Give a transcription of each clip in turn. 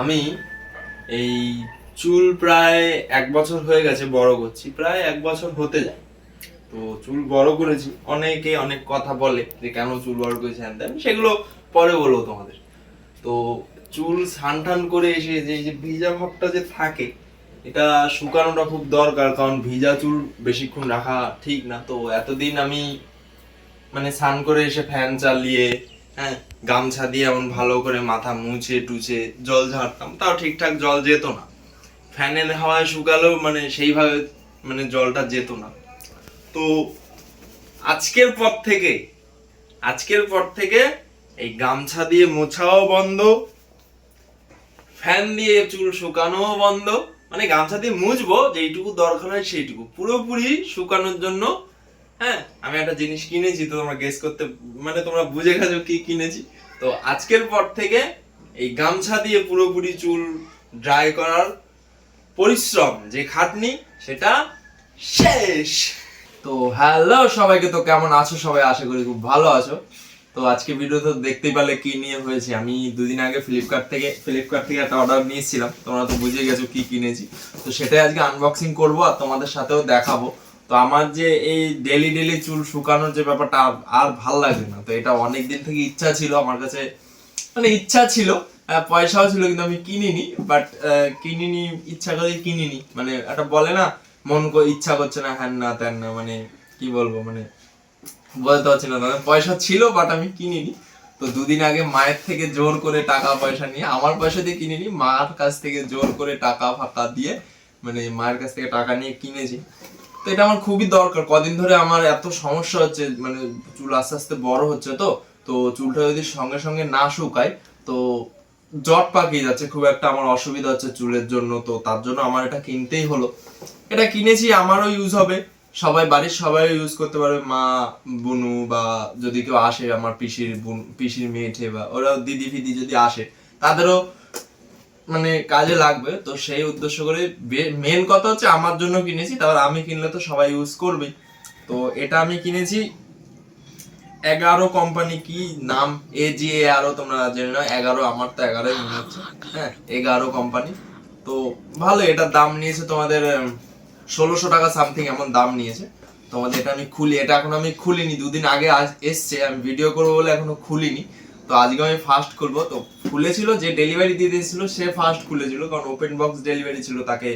আমি এই চুল প্রায় 1 বছর হয়ে গেছে বড় করছি, প্রায় 1 বছর হতে যায়। তো চুল বড় করেছি, অনেকে অনেক কথা বলে যে কেন চুল বড় করেছি হ্যান ত্যান, সেগুলো পরে বলবো তোমাদের। তো চুল সানটান করে এসে যে এই যে ভিজা ভাবটা যে থাকে, এটা শুকানোটা খুব দরকার, কারণ ভিজা চুল বেশিক্ষণ রাখা ঠিক না। তো এতদিন আমি মানে স্নান করে এসে ফ্যান চালিয়ে, হ্যাঁ, গামছা দিয়ে এমন ভালো করে মাথা মুছে টুছে জল ঝাড়তাম, তাও ঠিকঠাক জল যেত না। ফ্যানের হাওয়ায় শুকালেও মানে সেইভাবে মানে জলটা যেত না। তো আজকের পর থেকে আজকের পর থেকে এই গামছা দিয়ে মোছাও বন্ধ, ফ্যান দিয়ে চুল শুকানোও বন্ধ। মানে গামছা দিয়ে মুছবো, যেইটুকু দরকার হয় সেইটুকু, পুরোপুরি শুকানোর জন্য। হ্যাঁ, আমি একটা জিনিস কিনেছি, তো তোমরা গেস করতে মানে তোমরা বুঝে গেছো কি কিনেছি। তো আজকের পর থেকে এই গামছা দিয়ে পুরোপুরি চুল ড্রাই করার পরিশ্রম, যে খাটনি, সেটা শেষ। তো হ্যালো সবাইকে, তো কেমন আছো সবাই? আশা করি খুব ভালো আছো। তো আজকে ভিডিও তো দেখতেই পারলে কি নিয়ে হয়েছে। আমি দুদিন আগে ফ্লিপকার্ট থেকে একটা অর্ডার নিয়েছিলাম, তোমরা তো বুঝে গেছো কি কিনেছি। তো সেটাই আজকে আনবক্সিং করব আর তোমাদের সাথেও দেখাবো। তো আমার যে এই ডেলি ডেলি চুল শুকানোর যে ব্যাপারটা আর ভাল লাগে না। তো এটা অনেক দিন থেকে ইচ্ছা ছিল আমার কাছে, মানে ইচ্ছা ছিল, পয়সাও ছিল, কিন্তু আমি কিনিনি। বাট কিনিনি, ইচ্ছা করে কিনিনি। মানে একটা বলে না, ইচ্ছা করছে না, হ্যান না ত্যান না, মানে কি বলবো, মানে বলতে পারছি না। পয়সা ছিল বাট আমি কিনিনি। তো দুদিন আগে মায়ের থেকে জোর করে টাকা পয়সা নিয়ে, আমার পয়সা দিয়ে কিনিনি, মার কাছ থেকে জোর করে টাকা ফাঁকা দিয়ে, মানে মায়ের কাছ থেকে টাকা নিয়ে কিনেছি। তো এটা আমার খুবই দরকার। কদিন ধরে আমার এত সমস্যা হচ্ছে, মানে চুল আস্তে আস্তে বড় হচ্ছে। তো তো চুলটা যদি সঙ্গে সঙ্গে না শুকায়, তো জট পাকিয়ে যাচ্ছে, খুব একটা আমার অসুবিধা হচ্ছে চুলের জন্য। তো তার জন্য আমার এটা কিনতেই হলো। এটা কিনেছি, আমারও ইউজ হবে, সবাই বাড়ির সবাই ইউজ করতে পারবে, মা, বুনু, বা যদি কেউ আসে আমার পিসির মেয়েঠে, বা ওরা দিদি ফিদি যদি আসে, তাদেরও মানে কাজে লাগবে। তো সেই উদ্দেশ্য করে মেন কথা হচ্ছে আমার জন্য কিনেছি, তারপর আমি কিনলে তো সবাই ইউজ করবে। তো এটা আমি কিনেছি 11 কোম্পানি, কি নাম, AGA, তোমরা জেনে নাও। 11, আমার তো 11 মনে হচ্ছে। হ্যাঁ, 11 কোম্পানি। তো ভালো, এটার দাম নিয়েছে তোমাদের 1600 টাকা সামথিং, এমন দাম নিয়েছে। তোমাদের এটা আমি খুলি, এটা এখন আমি খুলিনি, দুদিন আগে এসছে, আমি ভিডিও করবো বলে এখনো খুলিনি। তো আজকে আমি ফার্স্ট খুলবো। তো খুলেছিল, যে ডেলিভারি দিয়ে দিয়েছিল সে ফার্স্ট খুলেছিল, কারণ ওপেন বক্স ডেলিভারি ছিল। তাকে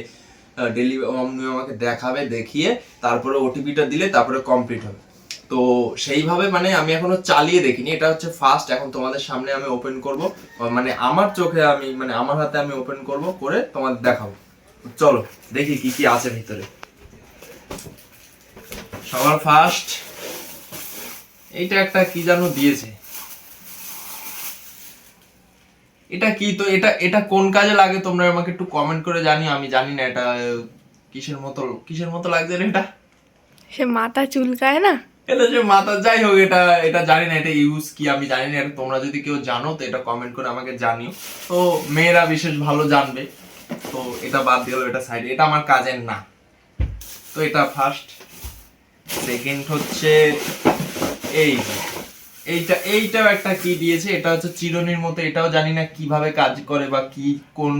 ডেলিভারি আমাকে দেখাবে, দেখিয়ে তারপরে ওটিপিটা দিলে তারপরে কমপ্লিট হবে। তো সেইভাবে মানে আমি এখনো চালিয়ে দেখিনি, এটা হচ্ছে ফার্স্ট। এখন তোমাদের সামনে আমি ওপেন করব, মানে আমার চোখে আমি, মানে আমার হাতে আমি ওপেন করব, করে তোমাদের দেখাবো। চলো দেখি কি কি আছে ভিতরে। সবার ফার্স্ট এইটা একটা কি জানো দিয়েছে, এটা কি? তো এটা এটা কোন কাজে লাগে তোমরা আমাকে একটু কমেন্ট করে জানিও। আমি জানি না এটা কিসের মতো লাগছে রে এটা। সে মাথা চুলকায় না? এটা যে মাথা, যাই হোক, এটা এটা জানি না, এটা ইউজ কি আমি জানি না। এটা তোমরা যদি কেউ জানো তো এটা কমেন্ট করে আমাকে জানিও। তো মেয়েরা বিশেষ ভালো জানবে। তো এটা বাদ দিয়ে গেল, এটা সাইডে, এটা আমার কাজের না। তো এটা ফার্স্ট। সেকেন্ড হচ্ছে এই এইটাও একটা কি দিয়েছে, এটা হচ্ছে চিরুনির মতো। এটাও জানি না কিভাবে কাজ করে বা কি কোন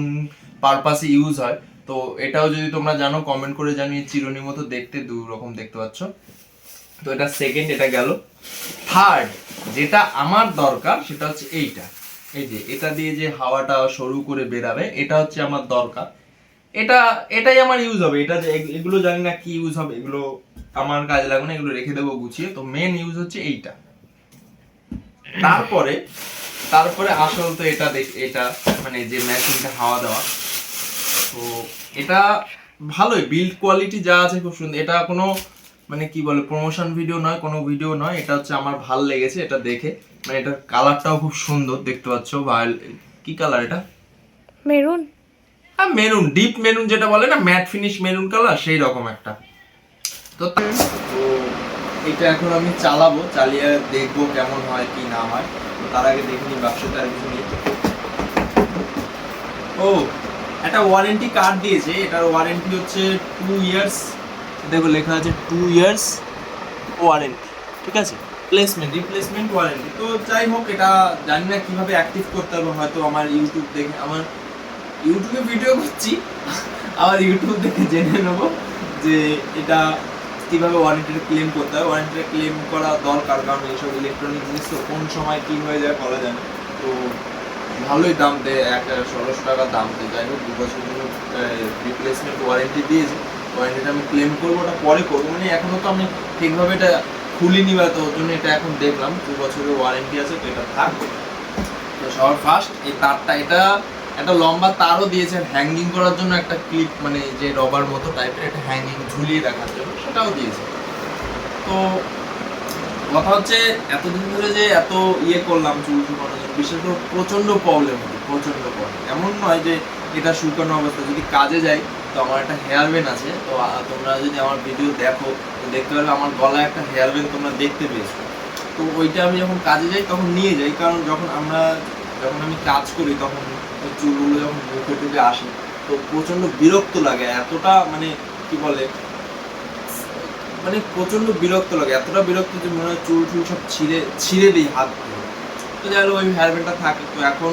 পারপাসে ইউজ হয়। তো এটাও যদি তোমরা জানো কমেন্ট করে জানিয়ে। চিরুনির মতো দেখতে, দুই রকম দেখতে পাচ্ছ। তো এটা সেকেন্ড, এটা গেল। থার্ড যেটা আমার দরকার সেটা হচ্ছে এইটা, এই যে এটা দিয়ে যে হাওয়াটা সরু করে বেরাবে, এটা হচ্ছে আমার দরকার। এটাই আমার ইউজ হবে। এটা যে এগুলো জানি না কি ইউজ হবে, এগুলো আমার কাজে লাগবে না, এগুলো রেখে দেবো গুছিয়ে। তো মেন ইউজ হচ্ছে এইটা। তারপরে তারপরে আসল তো এটা এটা মানে যে মেশিনটা হাওয়া দেওয়া। তো এটা ভালোই, বিল্ড কোয়ালিটি যা আছে খুব সুন্দর। এটা কোনো মানে কি বলে প্রমোশন ভিডিও নয়, কোনো ভিডিও নয়, এটা হচ্ছে আমার ভাল লেগেছে এটা দেখে। মানে এটার কালারটাও খুব সুন্দর দেখতে পাচ্ছ। কি কালার এটা? মেরুন। মেরুন, ডিপ মেরুন, যেটা বলে না ম্যাট ফিনিশ মেরুন কালার, সেই রকম একটা। তো এটা এখন আমি চালাবো, চালিয়ে দেখবো কেমন হয় কি না হয়। তো তার আগে দেখিনি ব্যবসাটা আর কিছু নেই। ও, একটা ওয়ারেন্টি কার্ড দিয়েছে। এটার ওয়ারেন্টি হচ্ছে 2 ইয়ার্স। দেখো লেখা আছে 2 ইয়ার্স ওয়ারেন্টি, ঠিক আছে, রিপ্লেসমেন্ট ওয়ারেন্টি। তো যাই হোক, এটা জানি না কিভাবে অ্যাক্টিভ করতে হবে। হয়তো আমার ইউটিউব দেখে, আমার ইউটিউবে ভিডিও করছি, আবার ইউটিউব থেকে জেনে নেবো যে এটা কিভাবে ওয়ারেন্টিটা ক্লেম করতে হয়। ওয়ারেন্টিটা ক্লেম করা দরকার, কারণ এইসব ইলেকট্রনিক জিনিস তো কোন সময় কি হয়ে যায় বলা যায় না। তো ভালোই দাম দেয়, ১,১৬০০ টাকা দাম দেয়। যাই হোক, 2 বছরের জন্য রিপ্লেসমেন্ট ওয়ারেন্টি দিয়েছে। ওয়ারেন্টিটা আমি ক্লেম করবো, ওটা পরে করবো, মানে এখনো তো আমি ঠিকভাবে এটা খুলিনি, বা তো ওর জন্য এটা এখন দেখলাম 2 বছরের ওয়ারেন্টি আছে, তো এটা থাকবে। তো সবার ফার্স্ট এই তারটা, এটা একটা লম্বা তারও দিয়েছে হ্যাঙ্গিং করার জন্য, একটা ক্লিপ মানে যে রবার মতো টাইপের, একটা হ্যাঙ্গিং ঝুলিয়ে রাখার জন্য সেটাও দিয়েছে। তো কথা হচ্ছে এতদিন ধরে যে এত করলাম চুল শুকানোর জন্য, বিশেষ করে প্রচন্ড প্রবলেম হতো, প্রচন্ড প্রবলেম। এমন নয় যে এটা শুকানো অবস্থা, যদি কাজে যাই তো আমার একটা হেয়ার ব্যান্ড আছে। তো তোমরা যদি আমার ভিডিও দেখো তো দেখতে পারবে আমার গলায় একটা হেয়ার ব্যান্ড তোমরা দেখতে পেয়েছো। তো ওইটা আমি যখন কাজে যাই তখন নিয়ে যাই, কারণ যখন আমি কাজ করি তখন ওই চুলগুলো যখন মুখে টুকে আসে তো প্রচন্ড বিরক্ত লাগে, এতটা মানে কি বলে, মানে প্রচন্ড বিরক্ত লাগে, এতটা বিরক্ত যে মনে হয় চুল সব ছিঁড়ে দিই হাত দিয়ে। তো যাই হোক, ওই হেয়ার ব্যান্ডটা থাকে। তো এখন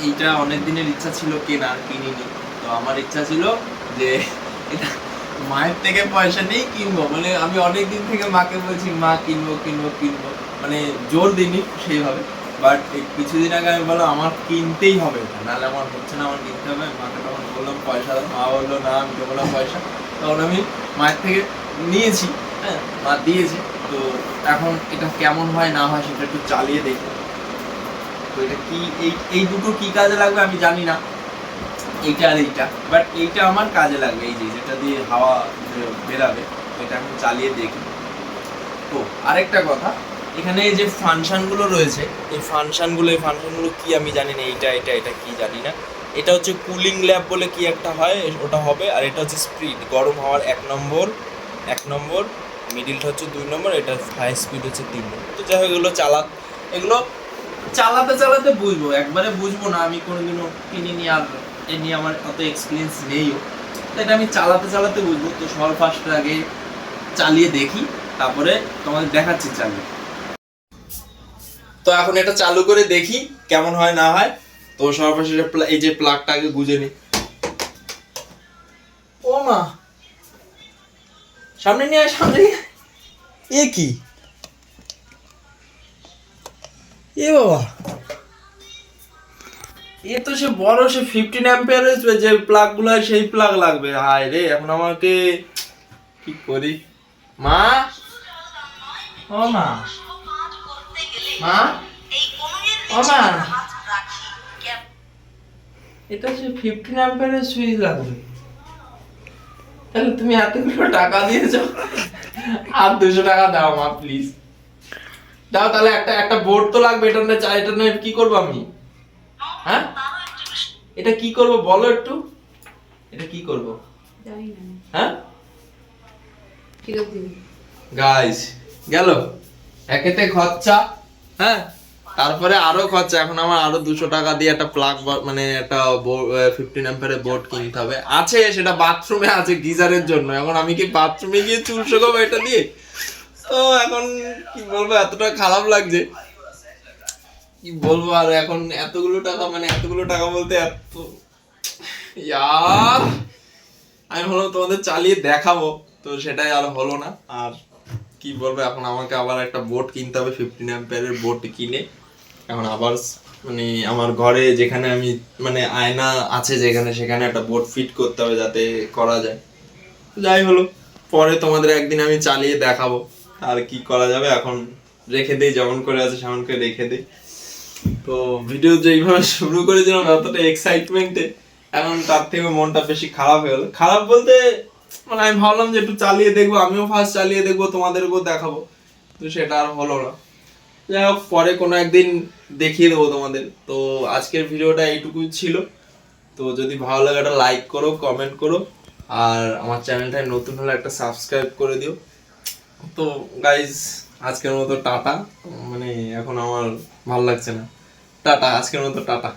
এইটা অনেক দিনের ইচ্ছা ছিল কেনার, কিনিনি। তো আমার ইচ্ছা ছিল যে এটা মায়ের থেকে পয়সা নিয়ে কিনবো, মানে আমি অনেক দিন থেকে মাকে বলছি মা কিনবো কিনবো কিনবো, মানে জোর দিইনি সেইভাবে। বাট কিছুদিন আগে আমি বললাম আমার কিনতেই হবে, নাহলে আমার হচ্ছে না, আমার কিনতে হবে। মাকে তখন বললাম পয়সা দাও, মা বললো না আমি দেবো না পয়সা। তখন আমি মায়ের থেকে নিয়েছি, হ্যাঁ মা দিয়েছে। তো এখন এটা কেমন হয় না হয় সেটা একটু চালিয়ে দেখি। তো এটা কি, এই দুটো কি কাজে লাগবে আমি জানি না, এইটা আর এইটা, বাট এইটা আমার কাজে লাগবে, এই যে যেটা দিয়ে হাওয়া বেরাবে, এটা আমি চালিয়ে দেখি। তো আরেকটা কথা, এখানে এই যে ফাংশনগুলো রয়েছে, এই ফাংশনগুলো কি আমি জানি না, এটা কি জানি না। এটা হচ্ছে কুলিং ল্যাব বলে কি একটা হয়, ওটা হবে। আর এটা হচ্ছে স্পিড, গরম হওয়ার 1 নম্বর, মিডিলটা হচ্ছে 2 নম্বর, এটা হাই স্পিড হচ্ছে 3 নম্বর। তো যাই হোক, এগুলো চালাতে বুঝবো, একবারে বুঝবো না, আমি কোনোদিনও কিনিনি, আর এ নিয়ে আমার অত এক্সপিরিয়েন্স নেইও। তো এটা আমি চালাতে বুঝবো। তো সবার ফার্স্ট আগে চালিয়ে দেখি, তারপরে তোমাদের দেখাচ্ছি চালিয়ে। তো এখন এটা চালু করে দেখি কেমন হয় না হয়। তো সবার ফার্স্ট এই যে প্লাগটা আগে গুঁজে নি। ও মা, সামনে নিয়ে আয়, সামনে নিয়ে আয়। এ কি, এ বাবা, এ তো সে বড়, সে 15 অ্যাম্পিয়ারের যে প্লাগ গুলো হয় সেই প্লাগ লাগবে। হায় রে, এখন আমাকে কি করি। মা, ও মা, মা, ও মা, এটা সে 15 অ্যাম্পিয়ারের সুইচ লাগবে। তাহলে তুমি এতগুলো টাকা দিয়েছো, আর 200 টাকা দাও মা প্লিজ, দাও। তাহলে একটা বোর্ড তো লাগবে, এটা নিয়ে কি করবো আমি? হ্যাঁ, এটা কি করব বলো একটু, এটা কি করব? জানি না। হ্যাঁ, গাইস, গেল একেতে খরচা, হ্যাঁ, তারপরে আরো খরচা। এখন আমার আরো 200 টাকা দিয়ে একটা প্লাগ, মানে একটা 15 অ্যাম্পিয়ারের বোর্ড কিনতে হবে। আছে, সেটা বাথরুমে আছে গিজারের জন্য। এখন আমি কি বাথরুমে গিয়ে চুল শুকাবো এটা দিয়ে? তো এখন কি বলবো, এতটা খারাপ লাগছে, কি বলবো। আর এখন এতগুলো টাকা বলতে এত, ইয়ার আমি ভাবলাম তোমাদের চালিয়ে দেখাবো, তো সেটাই আর হলো না। আর কি বলবো, এখন আমাকে আবার একটা বোর্ড কিনতে হবে, 15 অ্যাম্পিয়ারের বোর্ড কিনে এখন আবার মানে আমার ঘরে যেখানে আমি মানে আয়না আছে যেখানে, সেখানে একটা বোর্ড ফিট করতে হবে যাতে করা যায়। যাই হলো, পরে তোমাদের একদিন আমি চালিয়ে দেখাবো। আর কি করা যাবে, এখন রেখে দিই, যেমন করে আছে সেমন করে রেখে দিই। তো ভিডিও যেইভাবে শুরু করেছিলাম এতটা এক্সাইটমেন্টে, এখন তার থেকে মনটা বেশি খারাপ হয়ে গেল। খারাপ বলতে মানে আমি ভাবলাম যে একটু চালিয়ে দেখবো, আমিও ফার্স্ট চালিয়ে দেখবো, তোমাদেরকেও দেখাবো, তো সেটা আর হলো না। যাই হোক, পরে কোনো একদিন দেখিয়ে দেবো তোমাদের। তো আজকের ভিডিওটা এইটুকুই ছিল। তো যদি ভালো লাগে একটা লাইক করো, কমেন্ট করো, আর আমার চ্যানেলটায় নতুন হলে একটা সাবস্ক্রাইব করে দিও। তো গাইজ, আজকের মতো টাটা, মানে এখন আমার ভালো লাগছে না, টাটা, আজকের মতো টাটা।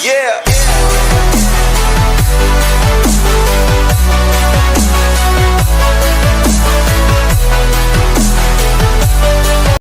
Yeah.